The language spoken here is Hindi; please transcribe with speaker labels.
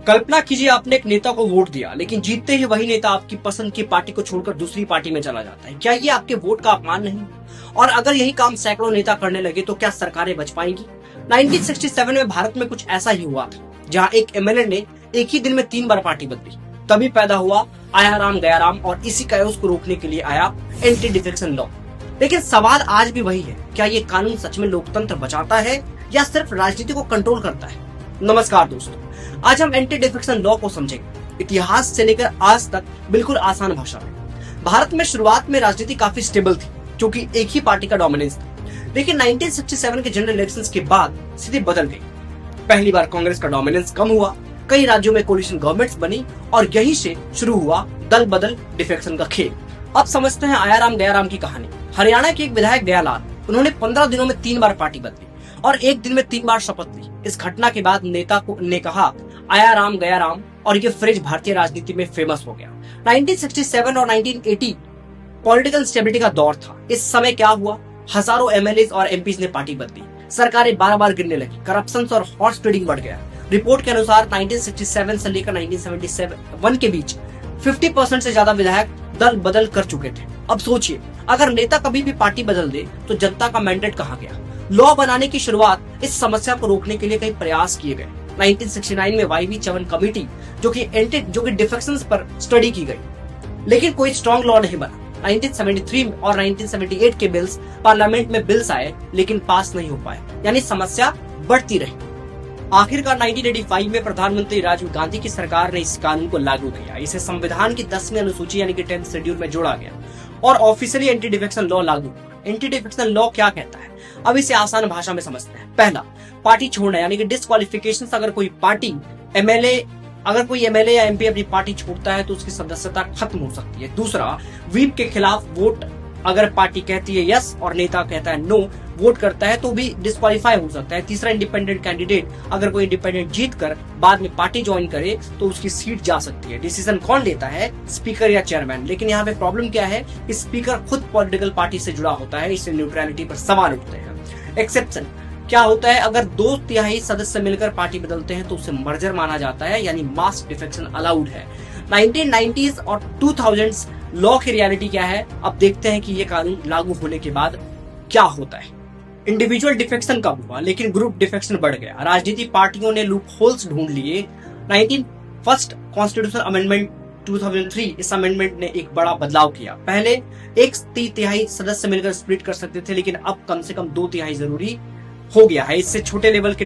Speaker 1: कल्पना कीजिए आपने एक नेता को वोट दिया, लेकिन जीतते ही वही नेता आपकी पसंद की पार्टी को छोड़कर दूसरी पार्टी में चला जाता है। क्या ये आपके वोट का अपमान नहीं? और अगर यही काम सैकड़ों नेता करने लगे तो क्या सरकारें बच पाएंगी? 1967 में भारत में कुछ ऐसा ही हुआ था, जहां एक एमएलए ने एक ही दिन में 3 बार पार्टी बदली। तभी पैदा हुआ आया राम गया राम, और इसी कायोस को रोकने के लिए आया एंटी डिफेक्शन लॉ। लेकिन सवाल आज भी वही है, क्या ये कानून सच में लोकतंत्र बचाता है या सिर्फ राजनीति को कंट्रोल करता है? नमस्कार दोस्तों, आज हम एंटी डिफेक्शन लॉ को समझेंगे, इतिहास से लेकर आज तक, बिल्कुल आसान भाषा में। भारत में शुरुआत में राजनीति काफी स्टेबल थी, क्योंकि एक ही पार्टी का डोमिनेंस था। लेकिन 1967 के जनरल इलेक्शंस के बाद स्थिति बदल गई। पहली बार कांग्रेस का डोमिनेंस कम हुआ, कई राज्यों में कोलिशन गवर्नमेंट्स बनी, और यहीं से शुरू हुआ दल बदल डिफेक्शन का खेल। अब समझते हैं आया राम गया राम की कहानी। हरियाणा के एक विधायक दयालाल, उन्होंने 15 दिनों में 3 बार पार्टी बदली और एक दिन में 3 बार शपथ ली। इस घटना के बाद नेता ने कहा आया राम गया राम, और ये फ्रेज भारतीय राजनीति में फेमस हो गया। 1967 और 1980 पॉलिटिकल स्टेबिलिटी का दौर था। इस समय क्या हुआ? हजारों एमएलए और एमपीज ने पार्टी बदली, सरकारें बार-बार गिरने लगी, करप्शन और हॉर्स ट्रेडिंग बढ़ गया। रिपोर्ट के अनुसार 1967 से लेकर 1971 के बीच 50% से ज्यादा विधायक दल बदल कर चुके थे। अब सोचिए, अगर नेता कभी भी पार्टी बदल दे तो जनता का मैंडेट कहाँ गया? लॉ बनाने की शुरुआत इस समस्या को रोकने के लिए कई प्रयास किए गए। 1969 में वाईवी चवन कमेटी, जो कि डिफेक्शंस पर स्टडी की गई, लेकिन कोई स्ट्रॉन्ग लॉ नहीं बना। 1973 और 1978 के बिल्स पार्लियामेंट में बिल्स आए, लेकिन पास नहीं हो पाए, यानी समस्या बढ़ती रही। आखिरकार 1985 में प्रधानमंत्री राजीव गांधी की सरकार ने इस कानून को लागू किया। इसे संविधान की 10वीं अनुसूची यानी कि 10th शेड्यूल में जोड़ा गया और ऑफिशियली एंटी डिफेक्शन लॉ लागू हुआ। एंटी डिफेक्शन लॉ क्या कहता है? अब इसे आसान भाषा में समझते हैं। पहला, पार्टी छोड़ना यानी कि डिस्क्वालिफिकेशन। अगर कोई एमएलए या एमपी अपनी पार्टी छोड़ता है तो उसकी सदस्यता खत्म हो सकती है। दूसरा, व्हीप के खिलाफ वोट। अगर पार्टी कहती है यस और नेता कहता है नो, वोट करता है, तो भी डिस्क्वालीफाई हो सकता है। तीसरा, इंडिपेंडेंट कैंडिडेट। अगर कोई इंडिपेंडेंट जीत कर बाद में पार्टी ज्वाइन करे तो उसकी सीट जा सकती है। डिसीजन कौन लेता है? स्पीकर या चेयरमैन। लेकिन यहाँ पे प्रॉब्लम क्या है? स्पीकर खुद पॉलिटिकल पार्टी से जुड़ा होता है, इससे न्यूट्रलिटी पर सवाल उठते हैं। एक्सेप्शन क्या होता है? अगर 2/3 सदस्य मिलकर पार्टी बदलते हैं तो उसे मर्जर माना जाता है, यानी मास डिफेक्शन अलाउड है। 1990s और 2000s लॉ की रियलिटी क्या है? अब देखते हैं कि ये कानून लागू होने के बाद क्या होता है। इंडिविजुअल डिफेक्शन कम हुआ, लेकिन ग्रुप डिफेक्शन बढ़ गया। राजनीतिक पार्टियों ने लूप होल्स ढूंढ लिए। 19th कॉन्स्टिट्यूशनल अमेंडमेंट 2003, इस अमेंडमेंट ने एक बड़ा बदलाव किया। पहले 1/3 सदस्य मिलकर स्प्लिट कर सकते थे, लेकिन अब कम से कम 2/3 जरूरी हो गया है। इससे छोटे लेवल के